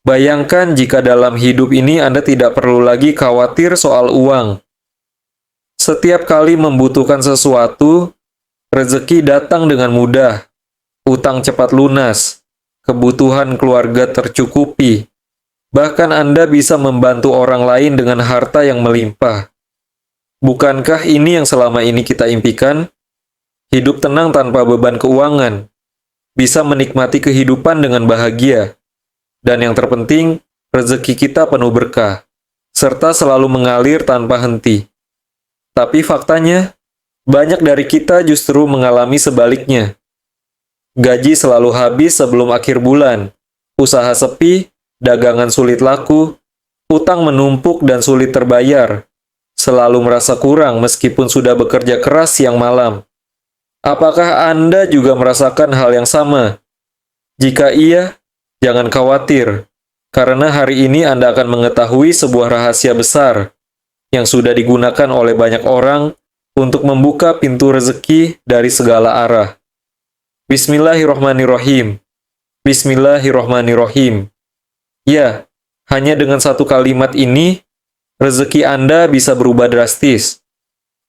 Bayangkan jika dalam hidup ini Anda tidak perlu lagi khawatir soal uang. Setiap kali membutuhkan sesuatu, rezeki datang dengan mudah, utang cepat lunas, kebutuhan keluarga tercukupi. Bahkan Anda bisa membantu orang lain dengan harta yang melimpah. Bukankah ini yang selama ini kita impikan? Hidup tenang tanpa beban keuangan, bisa menikmati kehidupan dengan bahagia. Dan yang terpenting, rezeki kita penuh berkah, serta selalu mengalir tanpa henti. Tapi faktanya, banyak dari kita justru mengalami sebaliknya. Gaji selalu habis sebelum akhir bulan, usaha sepi, dagangan sulit laku, utang menumpuk dan sulit terbayar, selalu merasa kurang meskipun sudah bekerja keras siang malam. Apakah Anda juga merasakan hal yang sama? Jika iya, jangan khawatir, karena hari ini Anda akan mengetahui sebuah rahasia besar yang sudah digunakan oleh banyak orang untuk membuka pintu rezeki dari segala arah. Bismillahirrohmanirrohim. Bismillahirrohmanirrohim. Ya, hanya dengan satu kalimat ini, rezeki Anda bisa berubah drastis.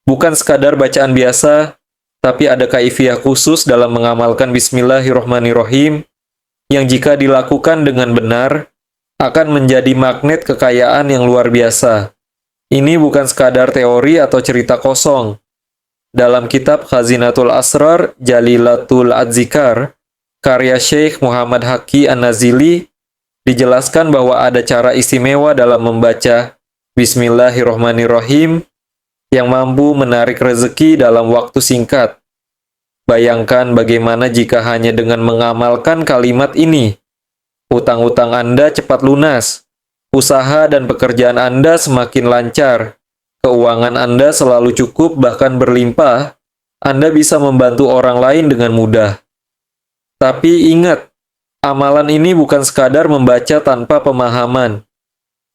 Bukan sekadar bacaan biasa, tapi ada kaifiah khusus dalam mengamalkan Bismillahirrohmanirrohim yang jika dilakukan dengan benar, akan menjadi magnet kekayaan yang luar biasa. Ini bukan sekadar teori atau cerita kosong. Dalam kitab Khazinatul Asrar Jalilatul Adzikar, karya Syekh Muhammad Haqi An-Nazili, dijelaskan bahwa ada cara istimewa dalam membaca Bismillahirrohmanirrohim yang mampu menarik rezeki dalam waktu singkat. Bayangkan bagaimana jika hanya dengan mengamalkan kalimat ini, utang-utang Anda cepat lunas, usaha dan pekerjaan Anda semakin lancar, keuangan Anda selalu cukup bahkan berlimpah, Anda bisa membantu orang lain dengan mudah. Tapi ingat, amalan ini bukan sekadar membaca tanpa pemahaman.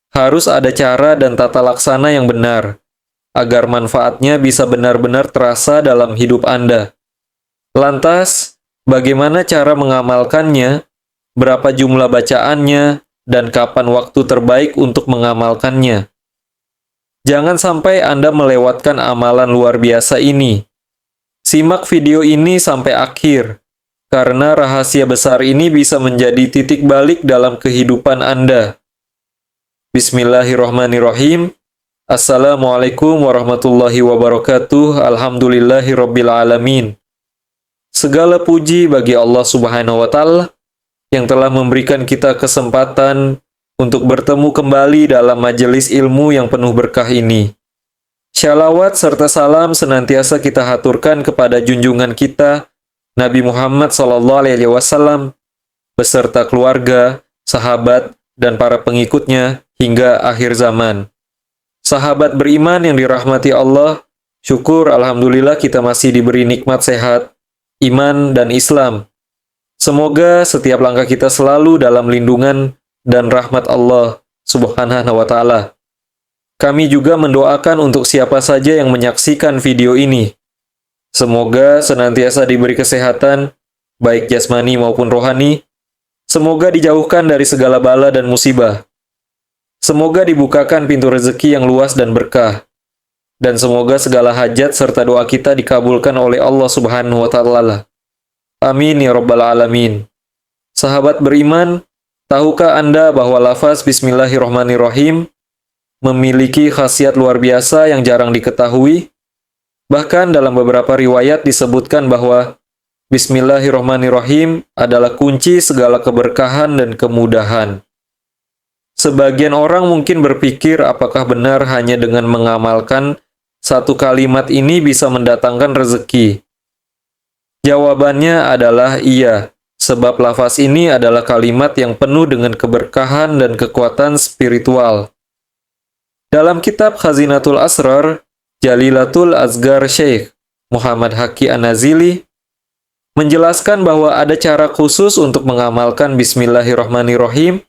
Harus ada cara dan tata laksana yang benar, agar manfaatnya bisa benar-benar terasa dalam hidup Anda. Lantas, bagaimana cara mengamalkannya, berapa jumlah bacaannya, dan kapan waktu terbaik untuk mengamalkannya? Jangan sampai Anda melewatkan amalan luar biasa ini. Simak video ini sampai akhir, karena rahasia besar ini bisa menjadi titik balik dalam kehidupan Anda. Bismillahirrohmanirrohim. Assalamualaikum warahmatullahi wabarakatuh. Alhamdulillahirrabbilalamin. Segala puji bagi Allah Subhanahu wa Ta'ala yang telah memberikan kita kesempatan untuk bertemu kembali dalam majelis ilmu yang penuh berkah ini. Shalawat serta salam senantiasa kita haturkan kepada junjungan kita, Nabi Muhammad SAW, beserta keluarga, sahabat, dan para pengikutnya hingga akhir zaman. Sahabat beriman yang dirahmati Allah, syukur alhamdulillah kita masih diberi nikmat sehat, iman, dan Islam. Semoga setiap langkah kita selalu dalam lindungan dan rahmat Allah Subhanahu wa Ta'ala. Kami juga mendoakan untuk siapa saja yang menyaksikan video ini. Semoga senantiasa diberi kesehatan, baik jasmani maupun rohani. Semoga dijauhkan dari segala bala dan musibah. Semoga dibukakan pintu rezeki yang luas dan berkah. Dan semoga segala hajat serta doa kita dikabulkan oleh Allah Subhanahu wa Ta'ala. Amin ya rabbal alamin. Sahabat beriman, tahukah Anda bahwa lafaz Bismillahirrohmanirrohim memiliki khasiat luar biasa yang jarang diketahui? Bahkan dalam beberapa riwayat disebutkan bahwa Bismillahirrohmanirrohim adalah kunci segala keberkahan dan kemudahan. Sebagian orang mungkin berpikir apakah benar hanya dengan mengamalkan satu kalimat ini bisa mendatangkan rezeki. Jawabannya adalah iya, sebab lafaz ini adalah kalimat yang penuh dengan keberkahan dan kekuatan spiritual. Dalam kitab Khazinatul Asrar, Jalilatul Azgar Syekh Muhammad Haqi An-Nazili menjelaskan bahwa ada cara khusus untuk mengamalkan Bismillahirrohmanirrohim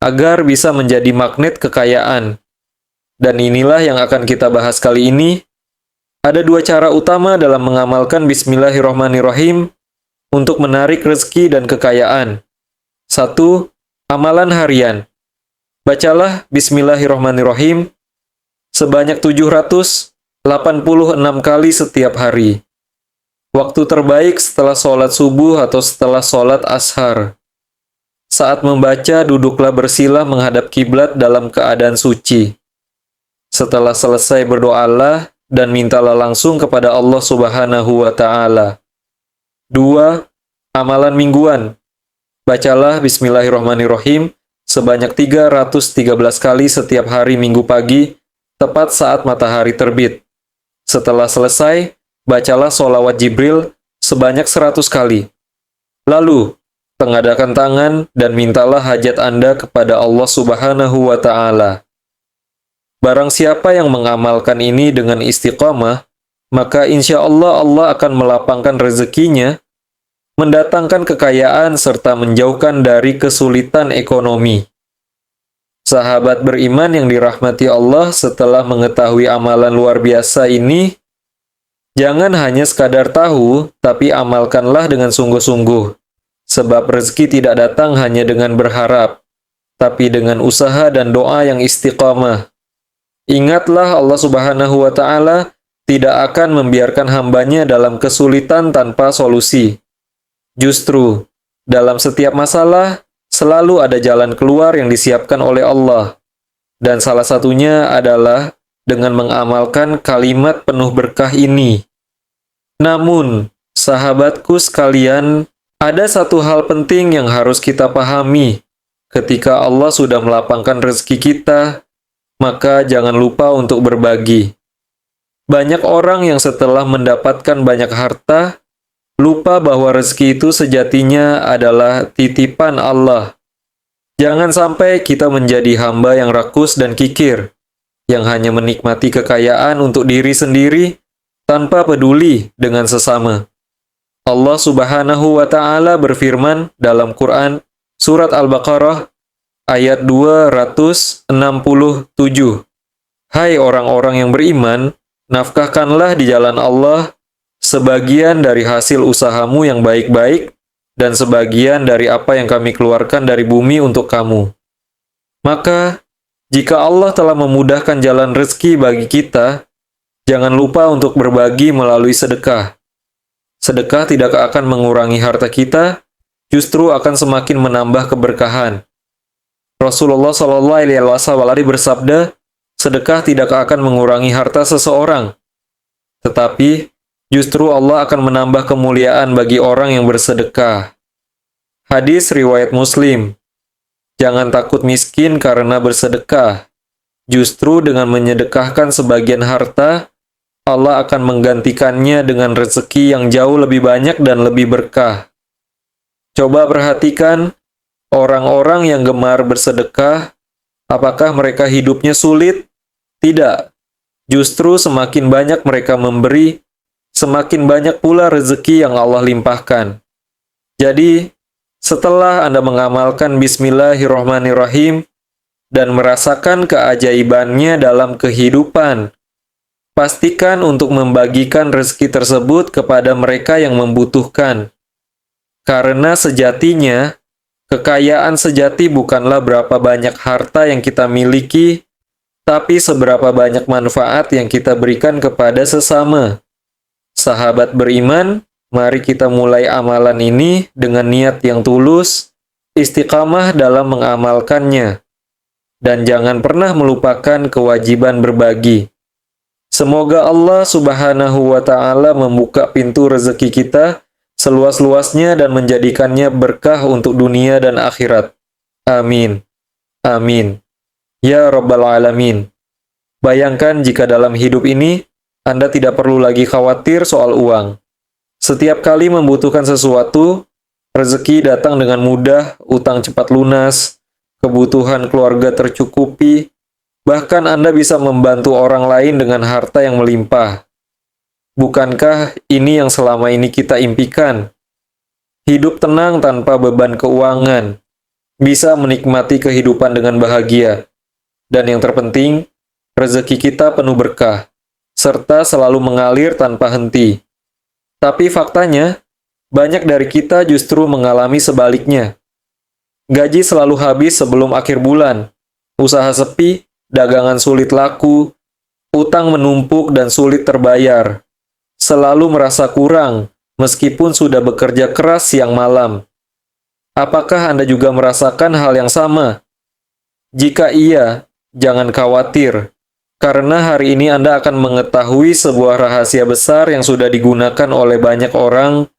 agar bisa menjadi magnet kekayaan. Dan inilah yang akan kita bahas kali ini. Ada dua cara utama dalam mengamalkan Bismillahirrohmanirrohim untuk menarik rezeki dan kekayaan. Satu, Amalan harian. Bacalah Bismillahirrahmanirrahim sebanyak 786 kali setiap hari. Waktu terbaik setelah sholat subuh atau setelah sholat ashar. Saat membaca, duduklah bersila menghadap kiblat dalam keadaan suci. Setelah selesai, berdoalah dan mintalah langsung kepada Allah Subhanahu wa Ta'ala. 2. Amalan mingguan. Bacalah Bismillahirrahmanirrahim sebanyak 313 kali setiap hari Minggu pagi, tepat saat matahari terbit. Setelah selesai, bacalah sholawat Jibril sebanyak 100 kali. Lalu, tengadakan tangan dan mintalah hajat Anda kepada Allah Subhanahu wa Ta'ala. Barang siapa yang mengamalkan ini dengan istiqamah, maka insya Allah Allah akan melapangkan rezekinya, mendatangkan kekayaan serta menjauhkan dari kesulitan ekonomi. Sahabat beriman yang dirahmati Allah, setelah mengetahui amalan luar biasa ini, jangan hanya sekadar tahu, tapi amalkanlah dengan sungguh-sungguh. Sebab rezeki tidak datang hanya dengan berharap, tapi dengan usaha dan doa yang istiqamah. Ingatlah Allah Subhanahu wa Ta'ala tidak akan membiarkan hambanya dalam kesulitan tanpa solusi. Justru, dalam setiap masalah, selalu ada jalan keluar yang disiapkan oleh Allah. Dan salah satunya adalah dengan mengamalkan kalimat penuh berkah ini. Namun, sahabatku sekalian, ada satu hal penting yang harus kita pahami. Ketika Allah sudah melapangkan rezeki kita, maka jangan lupa untuk berbagi. Banyak orang yang setelah mendapatkan banyak harta, lupa bahwa rezeki itu sejatinya adalah titipan Allah. Jangan sampai kita menjadi hamba yang rakus dan kikir, yang hanya menikmati kekayaan untuk diri sendiri, tanpa peduli dengan sesama. Allah Subhanahu wa Ta'ala berfirman dalam Quran, Surat Al-Baqarah, ayat 267. Hai orang-orang yang beriman, nafkahkanlah di jalan Allah sebagian dari hasil usahamu yang baik-baik dan sebagian dari apa yang kami keluarkan dari bumi untuk kamu. Maka, jika Allah telah memudahkan jalan rezeki bagi kita, jangan lupa untuk berbagi melalui sedekah. Sedekah tidak akan mengurangi harta kita, justru akan semakin menambah keberkahan. Rasulullah SAW bersabda, sedekah tidak akan mengurangi harta seseorang, tetapi justru Allah akan menambah kemuliaan bagi orang yang bersedekah. Hadis riwayat Muslim. Jangan takut miskin karena bersedekah. Justru dengan menyedekahkan sebagian harta, Allah akan menggantikannya dengan rezeki yang jauh lebih banyak dan lebih berkah. Coba perhatikan, orang-orang yang gemar bersedekah, apakah mereka hidupnya sulit? Tidak. Justru semakin banyak mereka memberi, semakin banyak pula rezeki yang Allah limpahkan. Jadi, setelah Anda mengamalkan Bismillahirrahmanirrahim dan merasakan keajaibannya dalam kehidupan, pastikan untuk membagikan rezeki tersebut kepada mereka yang membutuhkan. Karena sejatinya, kekayaan sejati bukanlah berapa banyak harta yang kita miliki, tapi seberapa banyak manfaat yang kita berikan kepada sesama. Sahabat beriman, mari kita mulai amalan ini dengan niat yang tulus, istiqamah dalam mengamalkannya, dan jangan pernah melupakan kewajiban berbagi. Semoga Allah Subhanahu wa Ta'ala membuka pintu rezeki kita seluas-luasnya dan menjadikannya berkah untuk dunia dan akhirat. Amin. Amin. Ya Rabbal Alamin. Bayangkan jika dalam hidup ini, Anda tidak perlu lagi khawatir soal uang. Setiap kali membutuhkan sesuatu, rezeki datang dengan mudah, utang cepat lunas, kebutuhan keluarga tercukupi, bahkan Anda bisa membantu orang lain dengan harta yang melimpah. Bukankah ini yang selama ini kita impikan? Hidup tenang tanpa beban keuangan, bisa menikmati kehidupan dengan bahagia, dan yang terpenting, rezeki kita penuh berkah, serta selalu mengalir tanpa henti. Tapi faktanya, banyak dari kita justru mengalami sebaliknya. Gaji selalu habis sebelum akhir bulan. Usaha sepi, dagangan sulit laku, utang menumpuk dan sulit terbayar. Selalu merasa kurang, meskipun sudah bekerja keras siang malam. Apakah Anda juga merasakan hal yang sama? Jika iya, jangan khawatir, karena hari ini Anda akan mengetahui sebuah rahasia besar yang sudah digunakan oleh banyak orang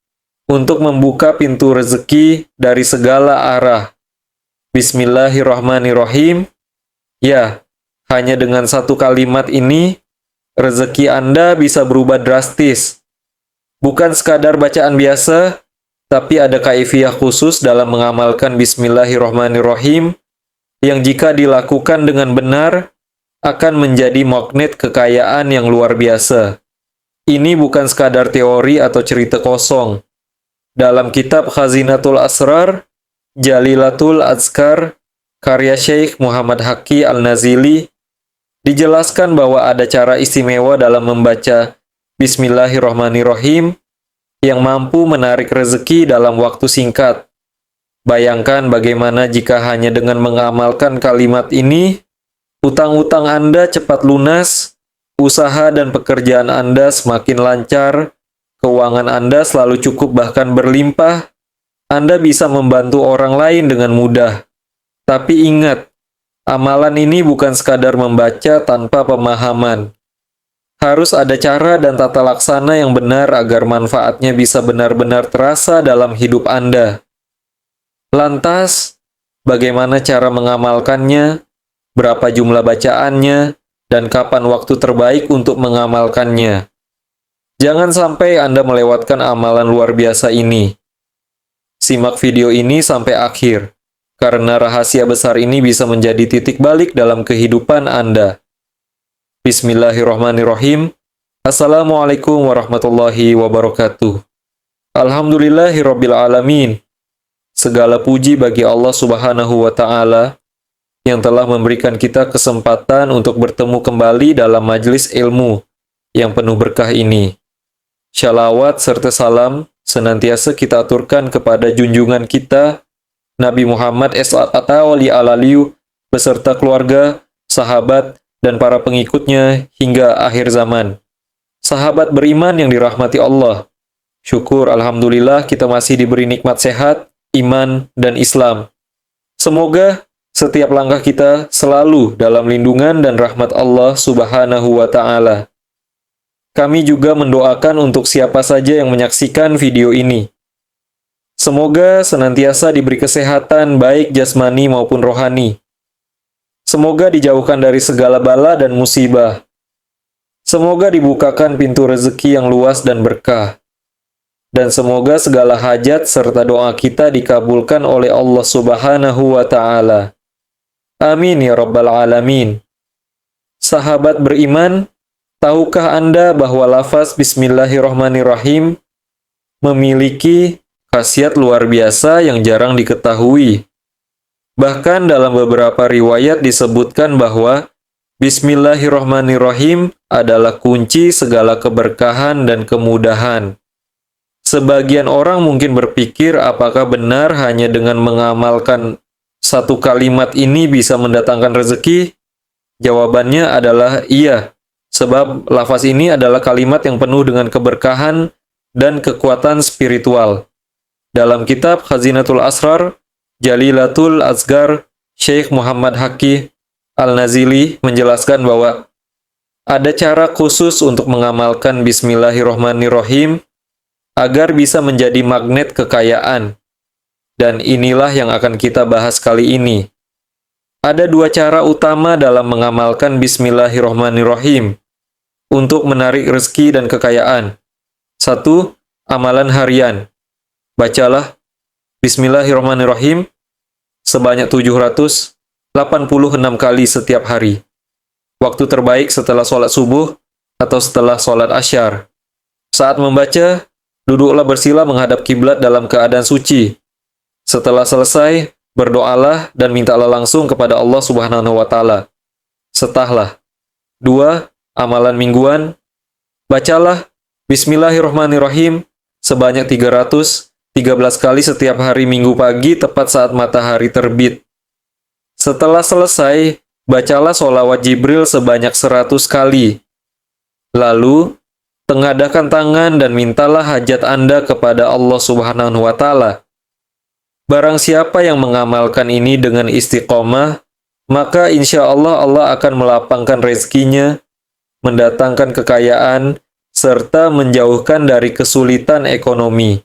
untuk membuka pintu rezeki dari segala arah. Bismillahirrahmanirrahim. Ya, hanya dengan satu kalimat ini, rezeki Anda bisa berubah drastis. Bukan sekadar bacaan biasa, tapi ada kaifiah khusus dalam mengamalkan Bismillahirrahmanirrahim yang jika dilakukan dengan benar, akan menjadi magnet kekayaan yang luar biasa. Ini bukan sekadar teori atau cerita kosong. Dalam kitab Khazinatul Asrar, Jalilatul Azkar, karya Syekh Muhammad Haqi Al-Nazili, dijelaskan bahwa ada cara istimewa dalam membaca Bismillahirrahmanirrahim yang mampu menarik rezeki dalam waktu singkat. Bayangkan bagaimana jika hanya dengan mengamalkan kalimat ini, utang-utang Anda cepat lunas, usaha dan pekerjaan Anda semakin lancar, keuangan Anda selalu cukup bahkan berlimpah, Anda bisa membantu orang lain dengan mudah. Tapi ingat, amalan ini bukan sekadar membaca tanpa pemahaman. Harus ada cara dan tata laksana yang benar agar manfaatnya bisa benar-benar terasa dalam hidup Anda. Lantas, bagaimana cara mengamalkannya, berapa jumlah bacaannya, dan kapan waktu terbaik untuk mengamalkannya? Jangan sampai Anda melewatkan amalan luar biasa ini. Simak video ini sampai akhir, karena rahasia besar ini bisa menjadi titik balik dalam kehidupan Anda. Bismillahirrahmanirrahim. Assalamualaikum warahmatullahi wabarakatuh. Alhamdulillahirabbil alamin. Segala puji bagi Allah Subhanahu wa taala yang telah memberikan kita kesempatan untuk bertemu kembali dalam majelis ilmu yang penuh berkah ini. Shalawat serta salam senantiasa kita aturkan kepada junjungan kita Nabi Muhammad s.a.w. beserta keluarga, sahabat, dan para pengikutnya hingga akhir zaman. Sahabat beriman yang dirahmati Allah. Syukur Alhamdulillah kita masih diberi nikmat sehat, iman, dan Islam. Semoga setiap langkah kita selalu dalam lindungan dan rahmat Allah Subhanahu wa Ta'ala. Kami juga mendoakan untuk siapa saja yang menyaksikan video ini. Semoga senantiasa diberi kesehatan baik jasmani maupun rohani. Semoga dijauhkan dari segala bala dan musibah. Semoga dibukakan pintu rezeki yang luas dan berkah. Dan semoga segala hajat serta doa kita dikabulkan oleh Allah Subhanahu wa Ta'ala. Amin ya Rabbal Alamin. Sahabat beriman, tahukah Anda bahwa lafaz Bismillahirrahmanirrahim memiliki khasiat luar biasa yang jarang diketahui? Bahkan dalam beberapa riwayat disebutkan bahwa Bismillahirrahmanirrahim adalah kunci segala keberkahan dan kemudahan. Sebagian orang mungkin berpikir apakah benar hanya dengan mengamalkan satu kalimat ini bisa mendatangkan rezeki? Jawabannya adalah iya, sebab lafaz ini adalah kalimat yang penuh dengan keberkahan dan kekuatan spiritual. Dalam kitab Khazinatul Asrar, Jalilatul Azkar, Syekh Muhammad Haqi Al-Nazili menjelaskan bahwa ada cara khusus untuk mengamalkan Bismillahirrahmanirrahim agar bisa menjadi magnet kekayaan. Dan inilah yang akan kita bahas kali ini. Ada dua cara utama dalam mengamalkan Bismillahirrahmanirrahim untuk menarik rezeki dan kekayaan. Satu, amalan harian. Bacalah Bismillahirrahmanirrahim sebanyak 786 kali setiap hari. Waktu terbaik setelah sholat subuh atau setelah sholat asyar. Saat membaca, duduklah bersila menghadap kiblat dalam keadaan suci. Setelah selesai, berdoalah dan mintalah langsung kepada Allah Subhanahu wa Ta'ala. Setahlah. 2. Amalan mingguan. Bacalah Bismillahirrahmanirrahim sebanyak 365 13 kali setiap hari Minggu pagi tepat saat matahari terbit. Setelah selesai, bacalah sholawat Jibril sebanyak 100 kali. Lalu, tengadahkan tangan dan mintalah hajat Anda kepada Allah Subhanahu wa Ta'ala. Barang siapa yang mengamalkan ini dengan istiqomah, maka insya Allah Allah akan melapangkan rezekinya, mendatangkan kekayaan, serta menjauhkan dari kesulitan ekonomi.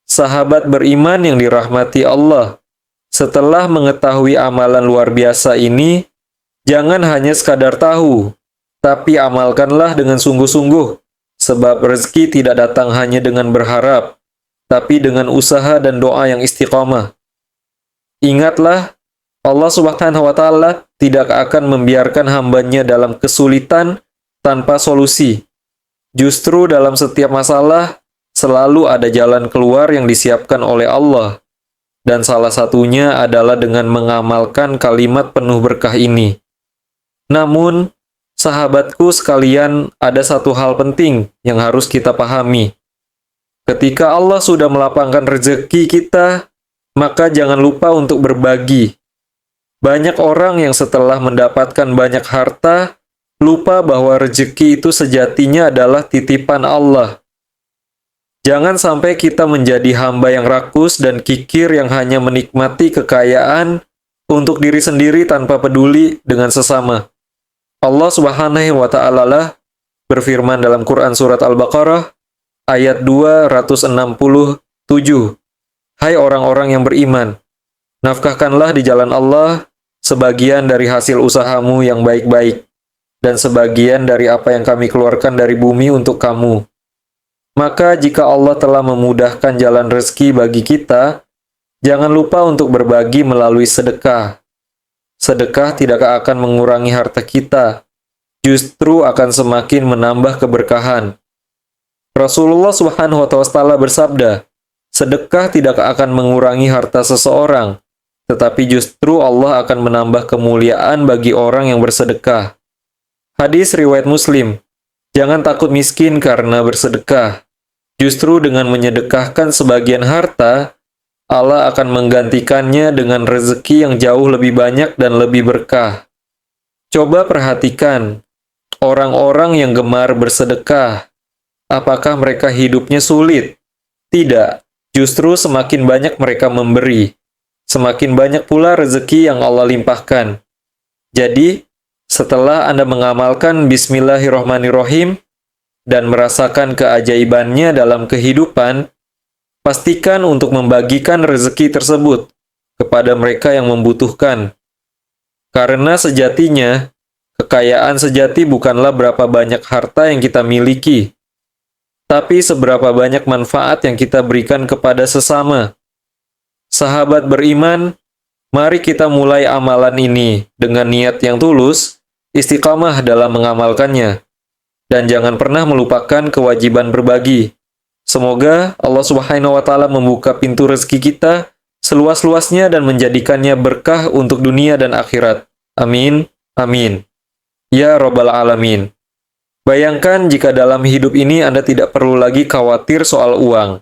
Sahabat beriman yang dirahmati Allah, setelah mengetahui amalan luar biasa ini, jangan hanya sekadar tahu, tapi amalkanlah dengan sungguh-sungguh, sebab rezeki tidak datang hanya dengan berharap, tapi dengan usaha dan doa yang istiqomah. Ingatlah, Allah Subhanahu wa Ta'ala tidak akan membiarkan hambanya dalam kesulitan tanpa solusi. Justru dalam setiap masalah, selalu ada jalan keluar yang disiapkan oleh Allah. Dan salah satunya adalah dengan mengamalkan kalimat penuh berkah ini. Namun, sahabatku sekalian, ada satu hal penting yang harus kita pahami. Ketika Allah sudah melapangkan rezeki kita, maka jangan lupa untuk berbagi. Banyak orang yang setelah mendapatkan banyak harta, lupa bahwa rezeki itu sejatinya adalah titipan Allah. Jangan sampai kita menjadi hamba yang rakus dan kikir yang hanya menikmati kekayaan untuk diri sendiri tanpa peduli dengan sesama. Allah Subhanahu wa Ta'ala berfirman dalam Quran Surat Al-Baqarah ayat 267. Hai orang-orang yang beriman, nafkahkanlah di jalan Allah sebagian dari hasil usahamu yang baik-baik, dan sebagian dari apa yang kami keluarkan dari bumi untuk kamu. Maka jika Allah telah memudahkan jalan rezeki bagi kita, jangan lupa untuk berbagi melalui sedekah. Sedekah tidak akan mengurangi harta kita, justru akan semakin menambah keberkahan. Rasulullah Subhanahu wa Ta'ala bersabda, sedekah tidak akan mengurangi harta seseorang, tetapi justru Allah akan menambah kemuliaan bagi orang yang bersedekah. Hadis riwayat Muslim, jangan takut miskin karena bersedekah. Justru dengan menyedekahkan sebagian harta, Allah akan menggantikannya dengan rezeki yang jauh lebih banyak dan lebih berkah. Coba perhatikan, orang-orang yang gemar bersedekah, apakah mereka hidupnya sulit? Tidak. Justru semakin banyak mereka memberi, semakin banyak pula rezeki yang Allah limpahkan. Jadi, setelah Anda mengamalkan Bismillahirrahmanirrahim dan merasakan keajaibannya dalam kehidupan, pastikan untuk membagikan rezeki tersebut kepada mereka yang membutuhkan. Karena sejatinya, kekayaan sejati bukanlah berapa banyak harta yang kita miliki, tapi seberapa banyak manfaat yang kita berikan kepada sesama. Sahabat beriman, mari kita mulai amalan ini dengan niat yang tulus, istiqamah dalam mengamalkannya, dan jangan pernah melupakan kewajiban berbagi. Semoga Allah Subhanahu wa Ta'ala membuka pintu rezeki kita seluas-luasnya dan menjadikannya berkah untuk dunia dan akhirat. Amin. Amin. Ya Rabbal Alamin. Bayangkan jika dalam hidup ini Anda tidak perlu lagi khawatir soal uang.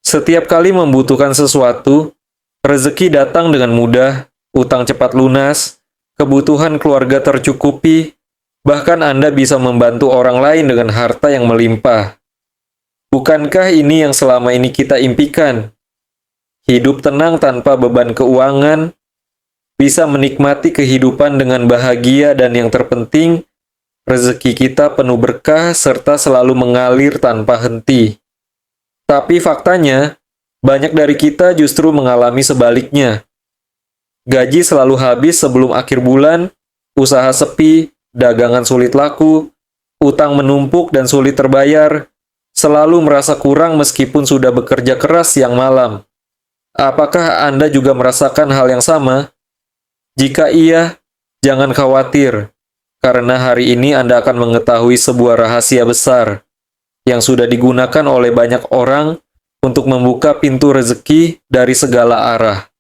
Setiap kali membutuhkan sesuatu, rezeki datang dengan mudah, utang cepat lunas, kebutuhan keluarga tercukupi, bahkan Anda bisa membantu orang lain dengan harta yang melimpah. Bukankah ini yang selama ini kita impikan? Hidup tenang tanpa beban keuangan, bisa menikmati kehidupan dengan bahagia, dan yang terpenting, rezeki kita penuh berkah serta selalu mengalir tanpa henti. Tapi faktanya, banyak dari kita justru mengalami sebaliknya. Gaji selalu habis sebelum akhir bulan, usaha sepi, dagangan sulit laku, utang menumpuk dan sulit terbayar, selalu merasa kurang meskipun sudah bekerja keras siang malam. Apakah Anda juga merasakan hal yang sama? Jika iya, jangan khawatir. Karena hari ini Anda akan mengetahui sebuah rahasia besar yang sudah digunakan oleh banyak orang untuk membuka pintu rezeki dari segala arah.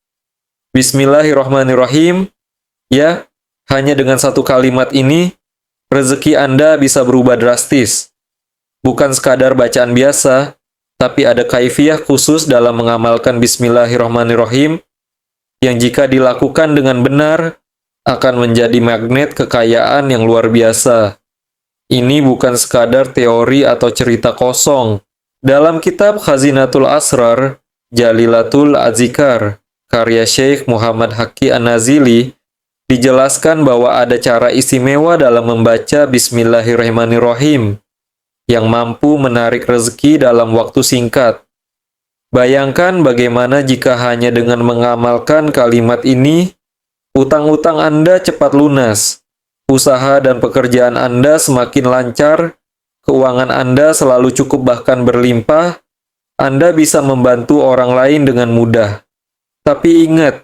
Bismillahirrahmanirrahim. Ya, hanya dengan satu kalimat ini, rezeki Anda bisa berubah drastis. Bukan sekadar bacaan biasa, tapi ada kaifiyah khusus dalam mengamalkan Bismillahirrahmanirrahim yang jika dilakukan dengan benar akan menjadi magnet kekayaan yang luar biasa. Ini bukan sekadar teori atau cerita kosong. Dalam kitab Khazinatul Asrar, Jalilatul Azikar, karya Syekh Muhammad Haqqi An-Nazili, dijelaskan bahwa ada cara istimewa dalam membaca Bismillahirrahmanirrahim yang mampu menarik rezeki dalam waktu singkat. Bayangkan bagaimana jika hanya dengan mengamalkan kalimat ini, utang-utang Anda cepat lunas, usaha dan pekerjaan Anda semakin lancar, keuangan Anda selalu cukup bahkan berlimpah, Anda bisa membantu orang lain dengan mudah. Tapi ingat,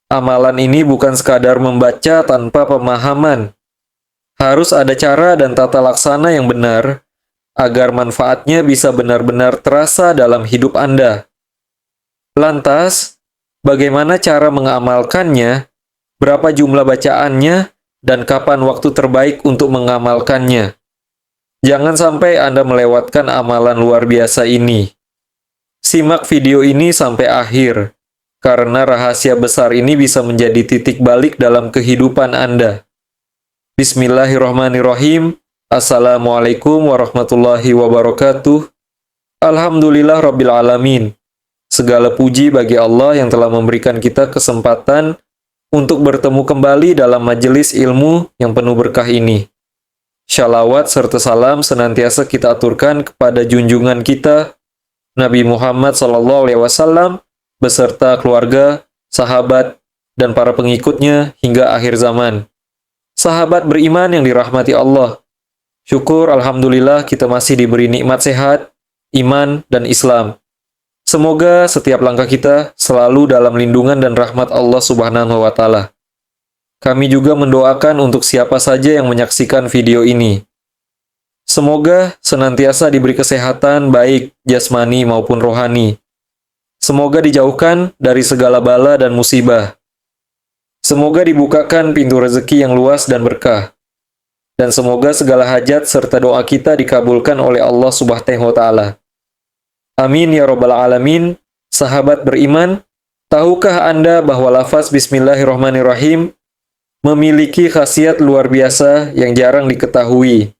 amalan ini bukan sekadar membaca tanpa pemahaman. Harus ada cara dan tata laksana yang benar, agar manfaatnya bisa benar-benar terasa dalam hidup Anda. Lantas, bagaimana cara mengamalkannya, berapa jumlah bacaannya, dan kapan waktu terbaik untuk mengamalkannya? Jangan sampai Anda melewatkan amalan luar biasa ini. Simak video ini sampai akhir, karena rahasia besar ini bisa menjadi titik balik dalam kehidupan Anda. Bismillahirrahmanirrahim. Assalamualaikum warahmatullahi wabarakatuh. Alhamdulillah Rabbil Alamin. Segala puji bagi Allah yang telah memberikan kita kesempatan untuk bertemu kembali dalam majelis ilmu yang penuh berkah ini. Shalawat serta salam senantiasa kita aturkan kepada junjungan kita, Nabi Muhammad SAW, beserta keluarga, sahabat, dan para pengikutnya hingga akhir zaman. Sahabat beriman yang dirahmati Allah, syukur Alhamdulillah kita masih diberi nikmat sehat, iman, dan Islam. Semoga setiap langkah kita selalu dalam lindungan dan rahmat Allah Subhanahu wa Ta'ala. Kami juga mendoakan untuk siapa saja yang menyaksikan video ini. Semoga senantiasa diberi kesehatan baik jasmani maupun rohani. Semoga dijauhkan dari segala bala dan musibah. Semoga dibukakan pintu rezeki yang luas dan berkah. Dan semoga segala hajat serta doa kita dikabulkan oleh Allah Subhanahu wa Ta'ala. Amin ya Rabbal Alamin. Sahabat beriman, tahukah Anda bahwa lafaz Bismillahirrahmanirrahim memiliki khasiat luar biasa yang jarang diketahui?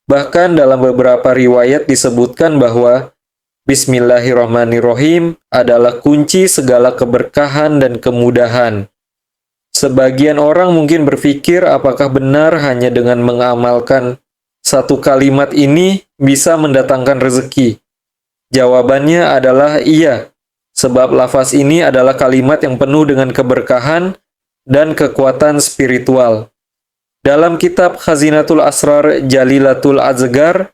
Bahkan dalam beberapa riwayat disebutkan bahwa Bismillahirrahmanirrahim adalah kunci segala keberkahan dan kemudahan. Sebagian orang mungkin berpikir apakah benar hanya dengan mengamalkan satu kalimat ini bisa mendatangkan rezeki? Jawabannya adalah iya, sebab lafaz ini adalah kalimat yang penuh dengan keberkahan dan kekuatan spiritual. Dalam kitab Khazinatul Asrar Jalilatul Azgar,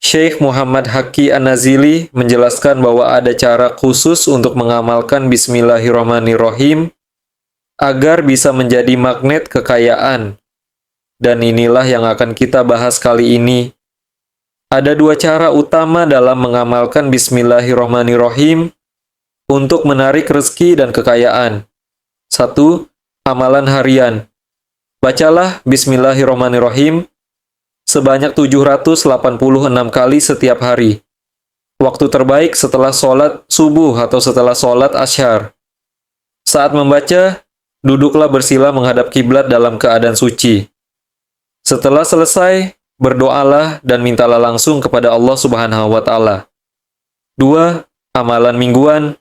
Syekh Muhammad Haqqi An-Nazili menjelaskan bahwa ada cara khusus untuk mengamalkan Bismillahirrahmanirrahim agar bisa menjadi magnet kekayaan. Dan inilah yang akan kita bahas kali ini. Ada dua cara utama dalam mengamalkan Bismillahirrahmanirrahim untuk menarik rezeki dan kekayaan. 1. Amalan harian. Bacalah Bismillahirrahmanirrahim sebanyak 786 kali setiap hari. Waktu terbaik setelah sholat subuh atau setelah sholat asyar. Saat membaca, duduklah bersila menghadap kiblat dalam keadaan suci. Setelah selesai, berdoalah dan mintalah langsung kepada Allah Subhanahu wa Ta'ala. 2. Amalan mingguan.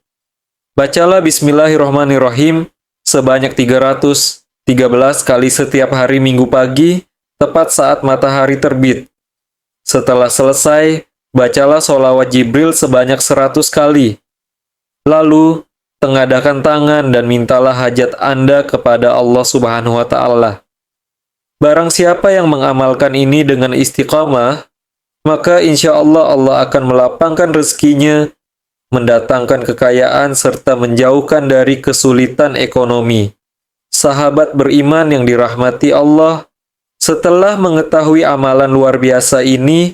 Bacalah Bismillahirrahmanirrahim sebanyak 313 kali setiap hari Minggu pagi, tepat saat matahari terbit. Setelah selesai, bacalah sholawat Jibril sebanyak 100 kali. Lalu, tengadakan tangan dan mintalah hajat Anda kepada Allah Subhanahu wa Ta'ala. Barang siapa yang mengamalkan ini dengan istiqamah, maka insya Allah Allah akan melapangkan rezekinya, mendatangkan kekayaan, serta menjauhkan dari kesulitan ekonomi. Sahabat beriman yang dirahmati Allah, setelah mengetahui amalan luar biasa ini,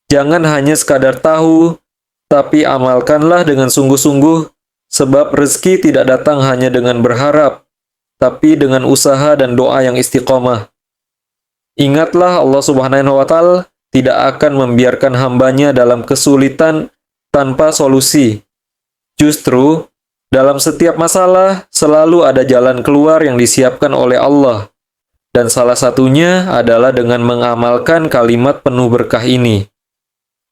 jangan hanya sekadar tahu, tapi amalkanlah dengan sungguh-sungguh, sebab rezeki tidak datang hanya dengan berharap, tapi dengan usaha dan doa yang istiqomah. Ingatlah Allah Subhanahu wa Ta'ala tidak akan membiarkan hambanya dalam kesulitan tanpa solusi. Justru, dalam setiap masalah selalu ada jalan keluar yang disiapkan oleh Allah. Dan salah satunya adalah dengan mengamalkan kalimat penuh berkah ini.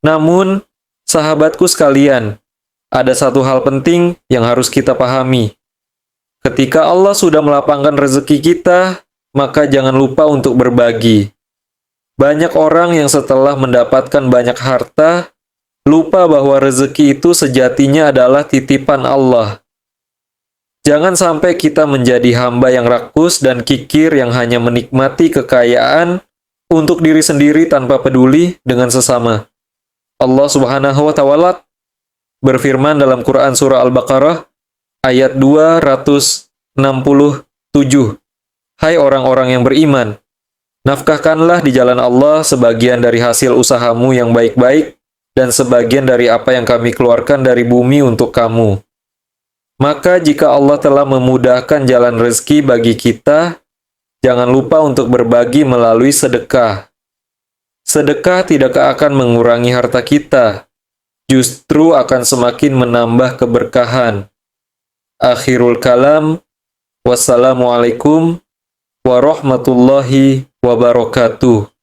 Namun, sahabatku sekalian, ada satu hal penting yang harus kita pahami. Ketika Allah sudah melapangkan rezeki kita, maka jangan lupa untuk berbagi. Banyak orang yang setelah mendapatkan banyak harta, lupa bahwa rezeki itu sejatinya adalah titipan Allah. Jangan sampai kita menjadi hamba yang rakus dan kikir yang hanya menikmati kekayaan untuk diri sendiri tanpa peduli dengan sesama. Allah Subhanahu wa Ta'ala berfirman dalam Quran Surah Al-Baqarah ayat 267. Hai orang-orang yang beriman, nafkahkanlah di jalan Allah sebagian dari hasil usahamu yang baik-baik dan sebagian dari apa yang kami keluarkan dari bumi untuk kamu. Maka jika Allah telah memudahkan jalan rezeki bagi kita, jangan lupa untuk berbagi melalui sedekah. Sedekah tidak akan mengurangi harta kita, justru akan semakin menambah keberkahan. Akhirul kalam, wassalamualaikum warahmatullahi wabarakatuh.